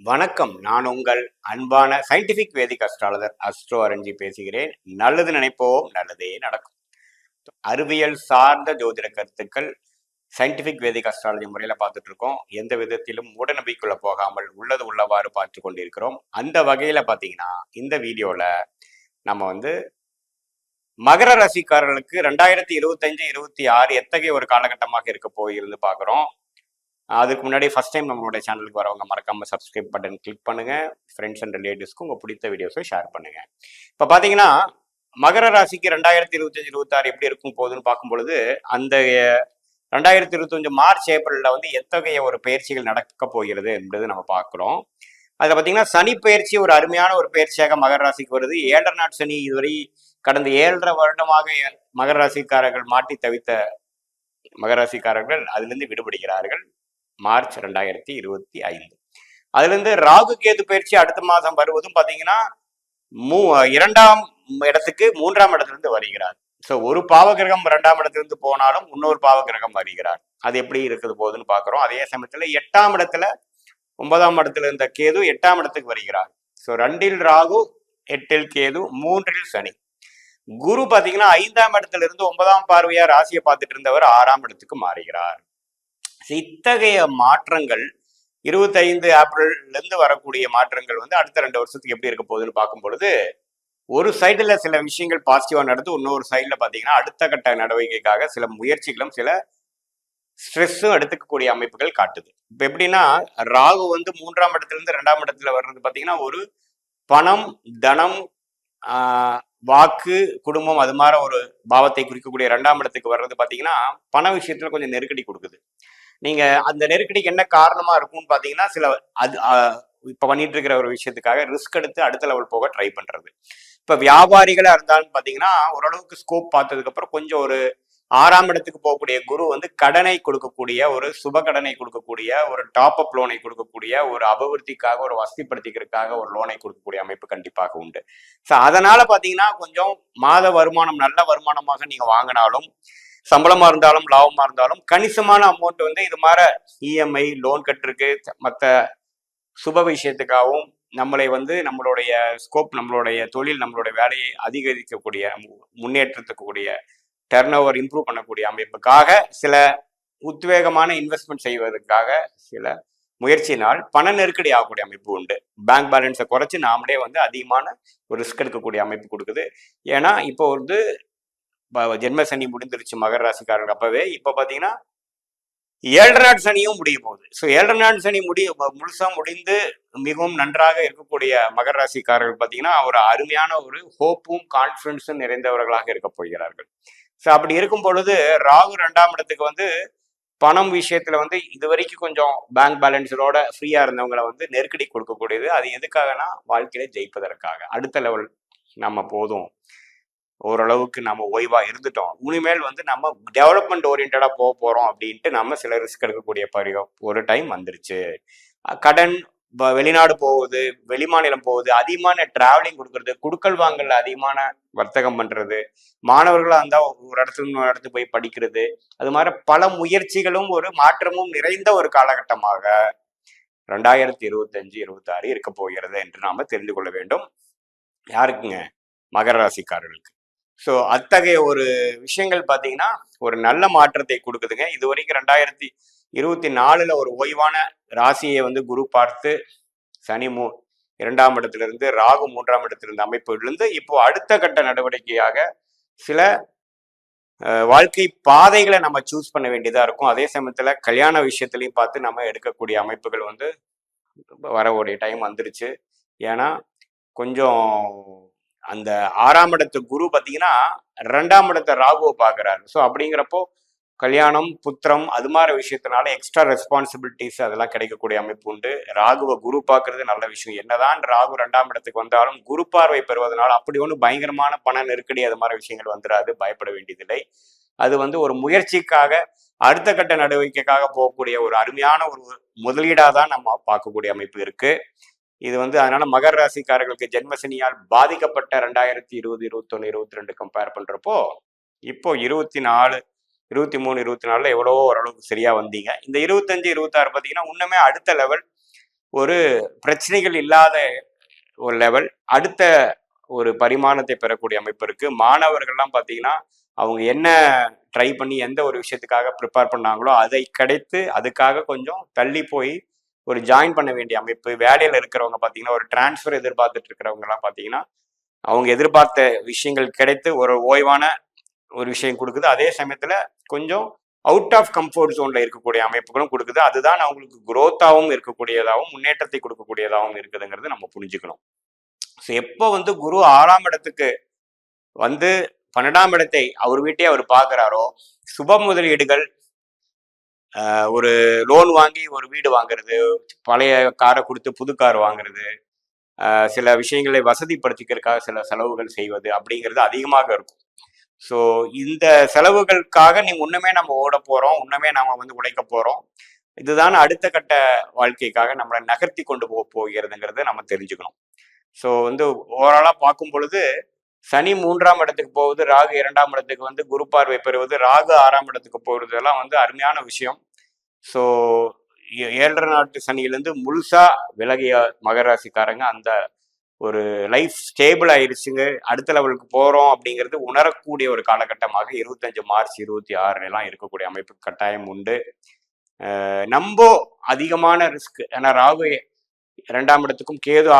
வணக்கம். நான் உங்கள் அன்பான சயின்டிபிக் வேதிக் அஸ்ட்ராலஜர் அஸ்ட்ரோ அரஞ்சி பேசுகிறேன். நல்லது நினைப்போம், நல்லதே நடக்கும். அறிவியல் சார்ந்த ஜோதிட கருத்துக்கள் சயின்டிபிக் வேதிக் அஸ்ட்ராலஜி முறையில பார்த்துட்டு இருக்கோம். எந்த விதத்திலும் மூடநம்பிக்கைக்குள்ள போகாமல் உள்ளது உள்ளவாறு பார்த்து கொண்டிருக்கிறோம். அந்த வகையில பாத்தீங்கன்னா இந்த வீடியோல நம்ம மகர ராசிக்காரர்களுக்கு 2025-26 எத்தகைய ஒரு காலகட்டமாக இருக்க போயிருந்து பார்க்குறோம். அதுக்கு முன்னாடி ஃபர்ஸ்ட் டைம் நம்மளுடைய சேனலுக்கு வரவங்க மறக்காம சப்ஸ்கிரைப் பட்டன் கிளிக் பண்ணுங்க. ஃப்ரெண்ட்ஸ் அண்ட் ரிலேட்டிவ்ஸ்க்கு உங்க பிடித்த வீடியோஸை ஷேர் பண்ணுங்க. இப்போ பார்த்தீங்கன்னா மகர ராசிக்கு 2025-26 எப்படி இருக்கும் போகுதுன்னு பார்க்கும் பொழுது அந்த 2025 மார்ச் ஏப்ரலில் எத்தகைய ஒரு பயிற்சிகள் நடக்க போகிறது என்பது நம்ம பார்க்குறோம். அதில் பார்த்தீங்கன்னா சனி பயிற்சி ஒரு அருமையான ஒரு பயிற்சியாக மகர ராசிக்கு வருது. 7.5 நாட் சனி இதுவரை கடந்த 7.5 வருடமாக மகர ராசிக்காரர்கள் மாட்டி தவித்த மகர ராசிக்காரர்கள் அதிலிருந்து விடுபடுகிறார்கள். மார்ச் 2025. அதுல இருந்து ராகு கேது பயிற்சி அடுத்த மாதம் வருவதும் பாத்தீங்கன்னா 2ஆம் இடத்துக்கு 3ஆம் இடத்திலிருந்து வருகிறார். ஸோ ஒரு பாவகிரகம் 2ஆம் இடத்திலிருந்து போனாலும் இன்னொரு பாவகிரகம் வருகிறார். அது எப்படி இருக்குது போகுதுன்னு பாக்குறோம். அதே சமயத்துல 8ஆம் இடத்துல 9ஆம் இடத்துல இருந்த கேது 8ஆம் இடத்துக்கு வருகிறார். ஸோ 2இல் ராகு, 8இல் கேது, 3இல் சனி. குரு பாத்தீங்கன்னா 5ஆம் இடத்துல இருந்து 9ஆம் பார்வையா ராசியை பார்த்துட்டு இருந்தவர் 6ஆம் இடத்துக்கு மாறுகிறார். இத்தகைய மாற்றங்கள் 25 ஏப்ரல்ல இருந்து வரக்கூடிய மாற்றங்கள் அடுத்த 2 வருஷத்துக்கு எப்படி இருக்க போகுதுன்னு பார்க்கும் பொழுது ஒரு சைடுல சில விஷயங்கள் பாசிட்டிவா நடந்து இன்னொரு சைடுல பாத்தீங்கன்னா அடுத்த கட்ட நடவடிக்கைக்காக சில முயற்சிகளும் சில ஸ்ட்ரெஸ்ஸும் எடுத்துக்கக்கூடிய அமைப்புகள் காட்டுது. இப்ப எப்படின்னா ராகு 3ஆம் இடத்துல இருந்து 2ஆம் இடத்துல வர்றது பாத்தீங்கன்னா ஒரு பணம், தனம், வாக்கு, குடும்பம் அது மாதிரி ஒரு பாவத்தை குறிக்கக்கூடிய 2ஆம் இடத்துக்கு வர்றது பாத்தீங்கன்னா பண விஷயத்துல கொஞ்சம் நெருக்கடி கொடுக்குது. நீங்க அந்த நெருக்கடிக்கு என்ன காரணமா இருக்கும்னு பாத்தீங்கன்னா சில அது இப்ப பண்ணிட்டு இருக்கிற ஒரு விஷயத்துக்காக ரிஸ்க் எடுத்து அடுத்த லெவல் போக ட்ரை பண்றது. இப்ப வியாபாரிகளா இருந்தாலும் பாத்தீங்கன்னா ஓரளவுக்கு ஸ்கோப் பார்த்ததுக்கு அப்புறம் கொஞ்சம் ஒரு 6ஆம் இடத்துக்கு போகக்கூடிய குரு கடனை கொடுக்கக்கூடிய ஒரு சுப கடனை கொடுக்கக்கூடிய ஒரு டாப் அப் லோனை கொடுக்கக்கூடிய ஒரு அபிவிருத்திக்காக ஒரு வசதிப்படுத்திக்கிறதுக்காக ஒரு லோனை கொடுக்கக்கூடிய அமைப்பு கண்டிப்பாக உண்டு. ஸோ அதனால பாத்தீங்கன்னா கொஞ்சம் மாத வருமானம் நல்ல வருமானமாக நீங்க வாங்கினாலும் சம்பளமா இருந்தாலும் லாபமா இருந்தாலும் கணிசமான அமௌண்ட் இது மாதிரி இஎம்ஐ லோன் கட்டுருக்கு மற்ற சுப விஷயத்துக்காகவும் நம்மளை நம்மளுடைய ஸ்கோப் நம்மளுடைய தொழில் நம்மளுடைய வேலையை அதிகரிக்கக்கூடிய முன்னேற்றத்துக்கூடிய டர்ன் ஓவர் இம்ப்ரூவ் பண்ணக்கூடிய அமைப்புக்காக சில உத்வேகமான இன்வெஸ்ட்மெண்ட் செய்வதற்காக சில முயற்சியினால் பண நெருக்கடி ஆகக்கூடிய அமைப்பு உண்டு. பேங்க் பேலன்ஸை குறைச்சி நாமளே அதிகமான ஒரு ரிஸ்க் எடுக்கக்கூடிய அமைப்பு கொடுக்குது. ஏன்னா இப்போ ஜென்ம சனி முடிந்துருச்சு மகர ராசிக்காரர்கள். அப்பவே இப்ப பாத்தீங்கன்னா 7.5 நாட் சனியும் முடிய போகுது. ஸோ 7.5 நாட் சனி முழுசா முடிந்து மிகவும் நன்றாக இருக்கக்கூடிய மகர ராசிக்காரர்கள் பாத்தீங்கன்னா ஒரு அருமையான ஒரு ஹோப்பும் கான்பிடன்ஸும் நிறைந்தவர்களாக இருக்க போகிறார்கள். ஸோ அப்படி இருக்கும் பொழுது ராகு 2ஆம் இடத்துக்கு பணம் விஷயத்துல இது வரைக்கும் கொஞ்சம் பேங்க் பேலன்ஸோட ஃப்ரீயா இருந்தவங்களை நெருக்கடி கொடுக்கக்கூடியது. அது எதுக்காகனா வாழ்க்கையில ஜெயிப்பதற்காக. அடுத்த லெவல் நம்ம போதும், ஓரளவுக்கு நம்ம ஓய்வா இருந்துட்டோம், இனிமேல் நம்ம டெவலப்மெண்ட் ஓரியன்டா போக போறோம் அப்படின்ட்டு நம்ம சில ரிஸ்க் எடுக்கக்கூடிய ஒரு டைம் வந்துருச்சு. கடன், வெளிநாடு போகுது, வெளிமாநிலம் போகுது, அதிகமான டிராவலிங் கொடுக்கறது, குடுக்கல் வாங்கல அதிகமான வர்த்தகம் பண்றது, மாணவர்களா இருந்தா ஒரு இடத்துல இன்னொரு இடத்துக்கு போய் படிக்கிறது, அது மாதிரி பல முயற்சிகளும் ஒரு மாற்றமும் நிறைந்த ஒரு காலகட்டமாக 2025-26 இருக்க போகிறது என்று நாம தெரிந்து கொள்ள வேண்டும். யாருக்குங்க? மகர ராசிக்காரர்களுக்கு. ஸோ அத்தகைய ஒரு விஷயங்கள் பார்த்தீங்கன்னா ஒரு நல்ல மாற்றத்தை கொடுக்குதுங்க. இது வரைக்கும் 2024 ஒரு ஓய்வான ராசியை குரு பார்த்து சனி 2ஆம் இடத்துல இருந்து ராகு 3ஆம் இடத்துல இருந்து அமைப்புகளிலிருந்து இப்போ அடுத்த கட்ட நடவடிக்கையாக சில வாழ்க்கை பாதைகளை நம்ம சூஸ் பண்ண வேண்டியதா இருக்கும். அதே சமயத்துல கல்யாண விஷயத்திலையும் பார்த்து நம்ம எடுக்கக்கூடிய அமைப்புகள் வரக்கூடிய டைம் வந்துருச்சு. ஏன்னா கொஞ்சம் அந்த 6ஆம் இடத்து குரு பாத்தீங்கன்னா 2ஆம் இடத்தை ராகுவை பாக்குறாரு. ஸோ அப்படிங்கிறப்போ கல்யாணம், புத்திரம் அது மாதிரி விஷயத்தினால எக்ஸ்ட்ரா ரெஸ்பான்சிபிலிட்டிஸ் அதெல்லாம் கிடைக்கக்கூடிய அமைப்பு உண்டு. ராகுவை குரு பார்க்கறது நல்ல விஷயம். என்னதான் ராகு 2ஆம் இடத்துக்கு வந்தாலும் குரு பார்வை பெறுவதனால அப்படி முயற்சிக்காக பண நெருக்கடி அது மாதிரி விஷயங்கள் வந்துடாது, பயப்பட வேண்டியதில்லை. அது ஒரு முயற்சிக்காக அடுத்த கட்ட நடவடிக்கைக்காக போகக்கூடிய ஒரு அருமையான ஒரு முதலீடாக தான் நம்ம பார்க்கக்கூடிய அமைப்பு இருக்கு. இது அதனால மகர ராசிக்காரர்களுக்கு ஜென்மசனியால் பாதிக்கப்பட்ட 2020, 21, 22 கம்பேர் பண்றப்போ இப்போ 24, 23, 24 எவ்வளவோ ஓரளவுக்கு சரியா வந்தீங்க. இந்த 25, 26 பார்த்தீங்கன்னா இன்னுமே அடுத்த லெவல் ஒரு பிரச்சனைகள் இல்லாத ஒரு லெவல், அடுத்த ஒரு பரிமாணத்தை பெறக்கூடிய அமைப்பு இருக்கு. மாணவர்கள்லாம் பார்த்தீங்கன்னா, அவங்க என்ன ட்ரை பண்ணி எந்த ஒரு விஷயத்துக்காக ப்ரிப்பேர் பண்ணாங்களோ, அதை கிடைத்து அதுக்காக கொஞ்சம் தள்ளி போய் ஒரு ஜாயின் பண்ண வேண்டிய அமைப்பு. வேலையில இருக்கிறவங்க பார்த்தீங்கன்னா, ஒரு டிரான்ஸ்ஃபர் எதிர்பார்த்துட்டு இருக்கிறவங்கலாம் பார்த்தீங்கன்னா, அவங்க எதிர்பார்த்த விஷயங்கள் கிடைத்து ஒரு ஓய்வான ஒரு விஷயம் கொடுக்குது. அதே சமயத்துல கொஞ்சம் அவுட் ஆஃப் கம்ஃபர்ட் ஜோன்ல இருக்கக்கூடிய அமைப்புகளும் கொடுக்குது. அதுதான் அவங்களுக்கு குரோத்தாகவும் இருக்கக்கூடியதாகவும் முன்னேற்றத்தை கொடுக்கக்கூடியதாகவும் இருக்குதுங்கிறது நம்ம புரிஞ்சுக்கணும். ஸோ எப்போ வந்து குரு 6ஆம் இடத்துக்கு வந்து 12ஆம் இடத்தை அவர் வீட்டையே அவர் பார்க்குறாரோ, சுப முதலீடுகள், ஒரு லோன் வாங்கி ஒரு வீடு வாங்குறது, பழைய காரை கொடுத்து புது கார் வாங்குறது, சில விஷயங்களை வசதிப்படுத்திக்கிறதுக்காக சில செலவுகள் செய்வது அப்படிங்கிறது அதிகமாக இருக்கும். ஸோ இந்த செலவுகளுக்காக இன்னுமே நம்ம ஓட போறோம், இன்னுமே நம்ம வந்து உழைக்க போறோம். இதுதான் அடுத்த கட்ட வாழ்க்கைக்காக நம்மளை நகர்த்தி கொண்டு போகிறதுங்கிறத நம்ம தெரிஞ்சுக்கணும். ஸோ வந்து ஓவராலா பார்க்கும் பொழுது சனி 3ஆம் இடத்துக்கு போகுது, ராகு 2ஆம் இடத்துக்கு வந்து குரு பார்வை பெறுவது, ராகு 6ஆம் இடத்துக்கு போகிறது எல்லாம் வந்து அருமையான விஷயம். ஸோ 7.5 நாட்டு சனியிலேருந்து முழுசா விலகிய மகர ராசிக்காரங்க அந்த ஒரு லைஃப் ஸ்டேபிள் ஆயிடுச்சுங்க, அடுத்த லெவலுக்கு போறோம் அப்படிங்கிறது உணரக்கூடிய ஒரு காலகட்டமாக 25 மார்ச் 26 எல்லாம் இருக்கக்கூடிய அமைப்பு கட்டாயம் உண்டு. நம்ம அதிகமான ரிஸ்க், ஏன்னா ராகு 2ஆம் இடத்துக்கும் கேது